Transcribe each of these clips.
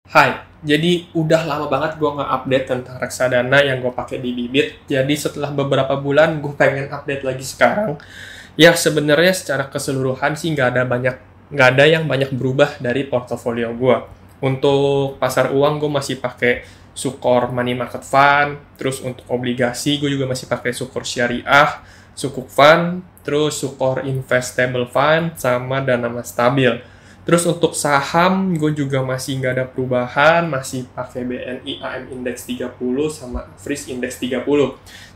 Hai, jadi udah lama banget gue nggak update tentang reksadana yang gue pakai di Bibit. Jadi setelah beberapa bulan gue pengen update lagi sekarang. Ya sebenarnya secara keseluruhan sih nggak ada yang banyak berubah dari portofolio gue. Untuk pasar uang gue masih pakai Sukor Money Market Fund, terus untuk obligasi gue juga masih pakai Sukor Syariah, Sukuk Fund, terus Sukor Investable Fund, sama Dana Mas Stabil. Terus untuk saham, gue juga masih nggak ada perubahan, masih pakai BNI AM Index 30 sama Freeze Index 30.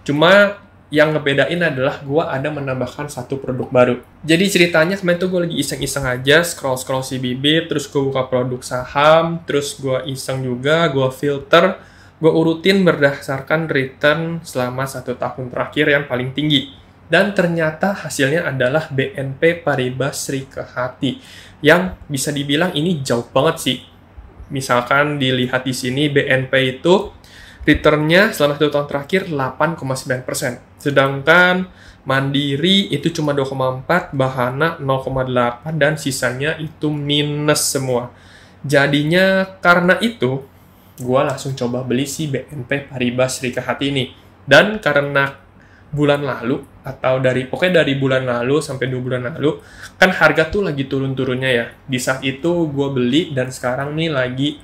Cuma yang ngebedain adalah gue ada menambahkan satu produk baru. Jadi ceritanya kemarin tuh gue lagi iseng-iseng aja, scroll-scroll si Bibit, terus gue buka produk saham, terus gue iseng juga, gue filter, gue urutin berdasarkan return selama 1 tahun terakhir yang paling tinggi. Dan ternyata hasilnya adalah BNP Paribas Srikehati yang bisa dibilang ini jauh banget sih. Misalkan dilihat di sini BNP itu returnnya selama 1 tahun terakhir 8,9%. Sedangkan Mandiri itu cuma 2,4, Bahana 0,8, dan sisanya itu minus semua. Jadinya karena itu, gue langsung coba beli si BNP Paribas Srikehati ini. Dan karena bulan lalu pokoknya dari bulan lalu sampai 2 bulan lalu kan harga tuh lagi turun-turunnya ya. Di saat itu gue beli dan sekarang nih lagi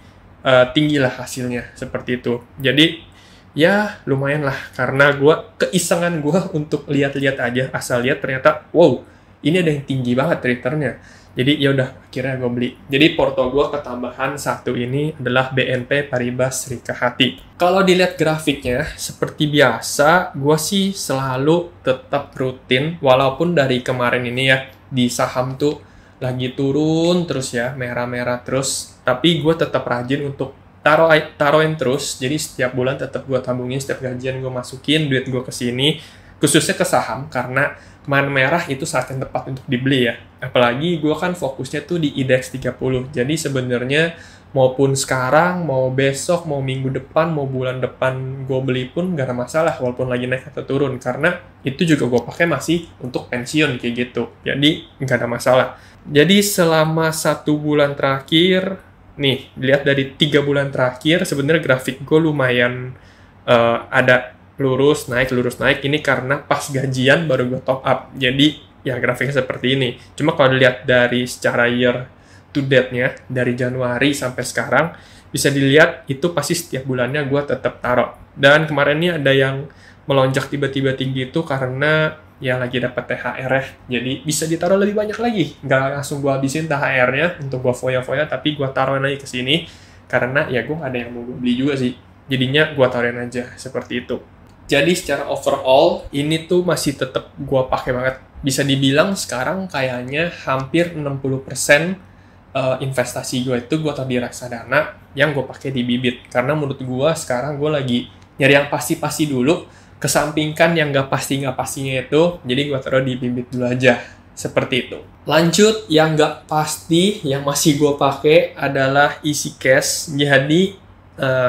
tinggi lah hasilnya seperti itu. Jadi ya lumayan lah karena keisengan gue untuk lihat-lihat aja, asal lihat ternyata wow, ini ada yang tinggi banget returnnya. Jadi ya udah akhirnya gue beli. Jadi porto gue ketambahan satu ini adalah BNP Paribas Srikehati. Kalau dilihat grafiknya seperti biasa, gue sih selalu tetap rutin walaupun dari kemarin ini ya di saham tuh lagi turun terus ya, merah-merah terus. Tapi gue tetap rajin untuk taruhin terus. Jadi setiap bulan tetap gue tabungin, setiap gajian gue masukin duit gue ke sini, khususnya ke saham karena kemarin merah itu saat yang tepat untuk dibeli ya. Apalagi gue kan fokusnya tuh di IDX 30. Jadi sebenarnya maupun sekarang, mau besok, mau minggu depan, mau bulan depan gue beli pun gak ada masalah walaupun lagi naik atau turun. Karena itu juga gue pakai masih untuk pensiun kayak gitu. Jadi gak ada masalah. Jadi selama 1 bulan terakhir, nih lihat dari 3 bulan terakhir sebenarnya grafik gue lumayan ada lurus naik. Ini karena pas gajian baru gue top up. Jadi ya grafiknya seperti ini. Cuma kalau dilihat dari secara year to date-nya dari Januari sampai sekarang bisa dilihat itu pasti setiap bulannya gue tetap taruh. Dan kemarin ini ada yang melonjak tiba-tiba tinggi itu karena ya lagi dapat THR ya. Jadi bisa ditaruh lebih banyak lagi. Nggak langsung gue habisin THR-nya untuk gue foya-foya, tapi gue taruhin lagi ke sini karena ya gue nggak ada yang mau beli juga sih. Jadinya gue taruhin aja seperti itu. Jadi secara overall, ini tuh masih tetap gue pakai banget. Bisa dibilang sekarang kayaknya hampir 60% investasi gue itu gue taruh di reksadana yang gue pakai di Bibit. Karena menurut gue sekarang gue lagi nyari yang pasti-pasti dulu, kesampingkan yang nggak pastinya itu, jadi gue taruh di Bibit dulu aja. Seperti itu. Lanjut, yang nggak pasti, yang masih gue pakai adalah Easy Cash. Jadi,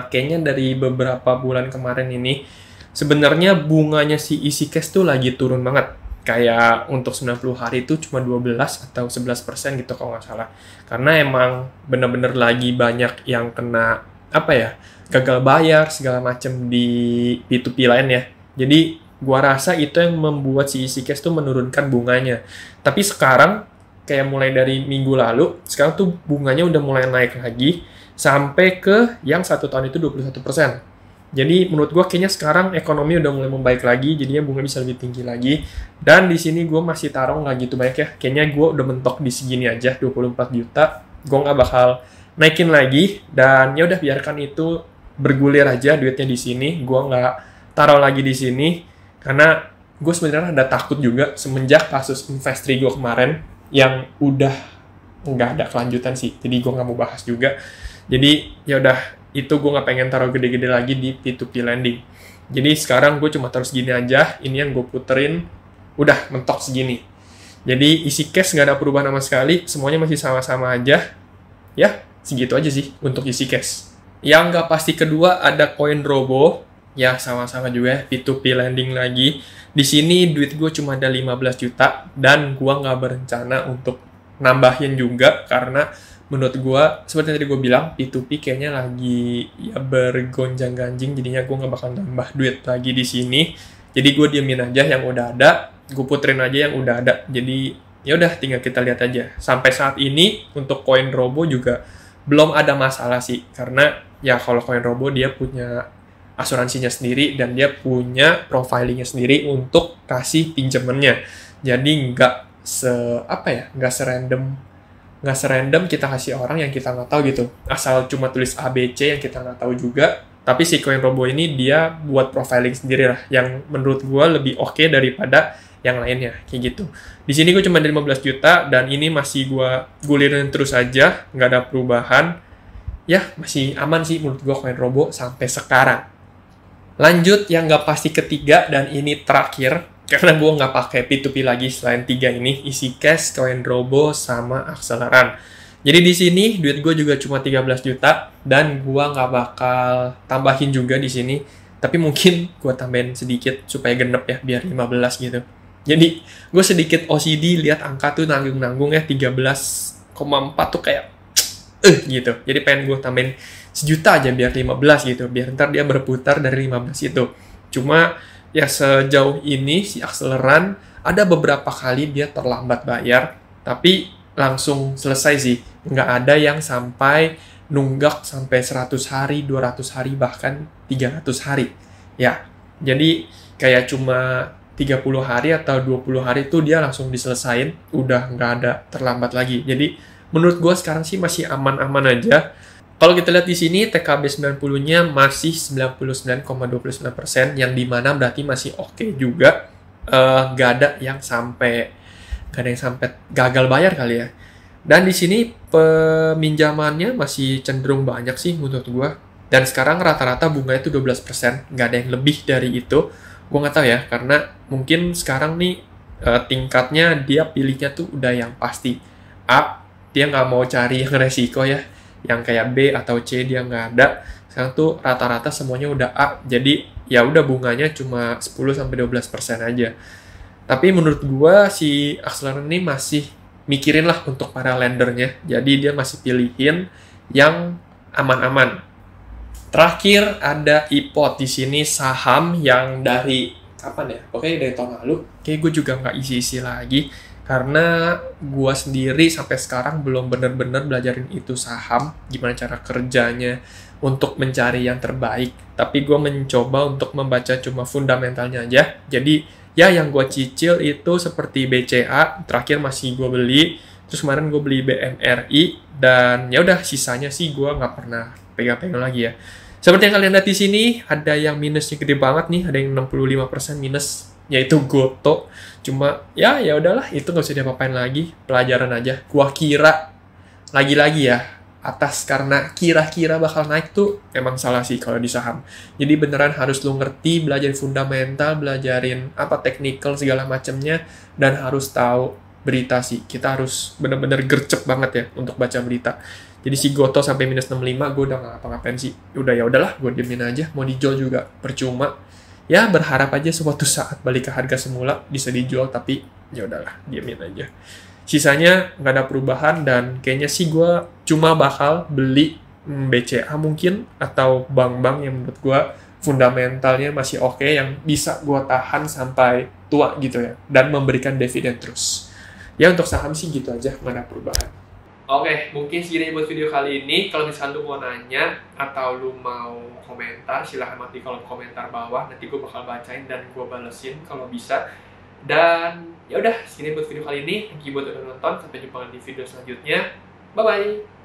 kayaknya dari beberapa bulan kemarin ini, sebenarnya bunganya si Easy Cash tuh lagi turun banget. Kayak untuk 90 hari itu cuma 12 atau 11% gitu kalau nggak salah. Karena emang bener-bener lagi banyak yang kena, gagal bayar segala macem di P2P lain ya. Jadi, gua rasa itu yang membuat si Easy Cash tuh menurunkan bunganya. Tapi sekarang, kayak mulai dari minggu lalu, sekarang tuh bunganya udah mulai naik lagi, sampai ke yang 1 tahun itu 21%. Jadi menurut gue kayaknya sekarang ekonomi udah mulai membaik lagi, jadinya bunga bisa lebih tinggi lagi. Dan di sini gue masih taruh nggak gitu banyak ya. Kayaknya gue udah mentok di segini aja, 24 juta. Gue nggak bakal naikin lagi. Dan ya udah biarkan itu bergulir aja duitnya di sini. Gue nggak taruh lagi di sini karena gue sebenarnya ada takut juga semenjak kasus Investri gue kemarin yang udah nggak ada kelanjutan sih. Jadi gue nggak mau bahas juga. Jadi ya udah, itu gue nggak pengen taruh gede-gede lagi di P2P lending. Jadi sekarang gue cuma taruh segini aja. Ini yang gue puterin, udah mentok segini. Jadi Easy Cash nggak ada perubahan sama sekali, semuanya masih sama-sama aja. Ya, segitu aja sih untuk Easy Cash. Yang nggak pasti kedua ada CoinRobo. Ya, sama-sama juga P2P lending lagi. Di sini duit gue cuma ada 15 juta dan gue nggak berencana untuk nambahin juga karena menurut gue, seperti yang tadi gue bilang, P2P kayaknya lagi ya bergonjang-ganjing, jadinya gue nggak bakal nambah duit lagi di sini. Jadi gue diemin aja yang udah ada, gue puterin aja yang udah ada. Jadi ya udah tinggal kita lihat aja. Sampai saat ini untuk koin Robo juga belum ada masalah sih, karena ya kalau koin Robo dia punya asuransinya sendiri dan dia punya profilingnya sendiri untuk kasih pinjemennya. Jadi nggak serandom kita kasih orang yang kita nggak tahu gitu. Asal cuma tulis ABC yang kita nggak tahu juga. Tapi si Koin Robo ini dia buat profiling sendiri lah, yang menurut gue lebih oke daripada yang lainnya, kayak gitu. Di sini gue cuma ada 15 juta, dan ini masih gue gulirin terus aja, nggak ada perubahan. Ya, masih aman sih menurut gue Koin Robo sampai sekarang. Lanjut yang nggak pasti ketiga, dan ini terakhir, karena gue nggak pakai P2P lagi selain 3 ini, Easy Cash, Koin Robo, sama Akseleran. Jadi di sini duit gue juga cuma 13 juta, dan gue nggak bakal tambahin juga di sini. Tapi mungkin gue tambahin sedikit supaya genep ya, biar 15 gitu. Jadi gue sedikit OCD lihat angka tuh nanggung-nanggung ya, 13,4 tuh kayak gitu. Jadi pengen gue tambahin sejuta aja biar 15 gitu, biar ntar dia berputar dari 15 itu. Cuma ya sejauh ini si Akseleran ada beberapa kali dia terlambat bayar, tapi langsung selesai sih. Nggak ada yang sampai nunggak sampai 100 hari, 200 hari, bahkan 300 hari. Ya, jadi kayak cuma 30 hari atau 20 hari itu dia langsung diselesain, udah nggak ada terlambat lagi. Jadi menurut gue sekarang sih masih aman-aman aja. Kalau kita lihat di sini, TKB 90-nya masih 99,29%, yang dimana berarti masih oke juga. Nggak ada yang sampai gagal bayar kali ya. Dan di sini peminjamannya masih cenderung banyak sih menurut gua. Dan sekarang rata-rata bunganya itu 12%, nggak ada yang lebih dari itu. Gua nggak tahu ya, karena mungkin sekarang nih tingkatnya dia pilihnya tuh udah yang pasti A, dia nggak mau cari yang resiko ya, yang kayak B atau C dia nggak ada. Sekarang tuh rata-rata semuanya udah A, jadi ya udah bunganya cuma 10-12% aja. Tapi menurut gua si Akseleran ini masih mikirin lah untuk para lendernya, jadi dia masih pilihin yang aman-aman. Terakhir ada IPOT. Di sini saham yang dari kapan ya? Oke, dari tahun lalu. Kayak gue juga nggak isi-isi lagi, karena gue sendiri sampai sekarang belum bener-bener belajarin itu saham, gimana cara kerjanya untuk mencari yang terbaik. Tapi gue mencoba untuk membaca cuma fundamentalnya aja. Jadi ya yang gue cicil itu seperti BCA, terakhir masih gue beli. Terus kemarin gue beli BMRI, dan ya udah sisanya sih gue nggak pernah pegang-pegang lagi ya. Seperti yang kalian lihat di sini, ada yang minusnya gede banget nih, ada yang 65% minus, yaitu Goto. Cuma ya udahlah, itu nggak usah diapa-apain lagi, pelajaran aja. Gua kira lagi-lagi ya atas karena kira-kira bakal naik tuh emang salah sih kalau di saham. Jadi beneran harus lu ngerti, belajarin fundamental, belajarin apa technical segala macamnya, dan harus tahu berita sih. Kita harus bener-bener gercep banget ya untuk baca berita. Jadi si Goto sampai minus 65, gue udah nggak ngapa-ngapain sih. Udah ya udahlah, gue diemin aja. Mau dijual juga percuma. Ya berharap aja suatu saat balik ke harga semula bisa dijual, tapi ya udahlah, diemin aja. Sisanya nggak ada perubahan, dan kayaknya sih gue cuma bakal beli BCA mungkin, atau bank-bank yang menurut gue fundamentalnya masih oke, yang bisa gue tahan sampai tua gitu ya, dan memberikan dividen terus. Ya untuk saham sih gitu aja, nggak ada perubahan. Oke, mungkin segini buat video kali ini. Kalau misalnya lu mau nanya atau lu mau komentar, silahkan di kolom komentar bawah. Nanti gue bakal bacain dan gue balesin kalau bisa. Dan ya udah, segini buat video kali ini. Thank you buat udah nonton. Sampai jumpa di video selanjutnya. Bye bye.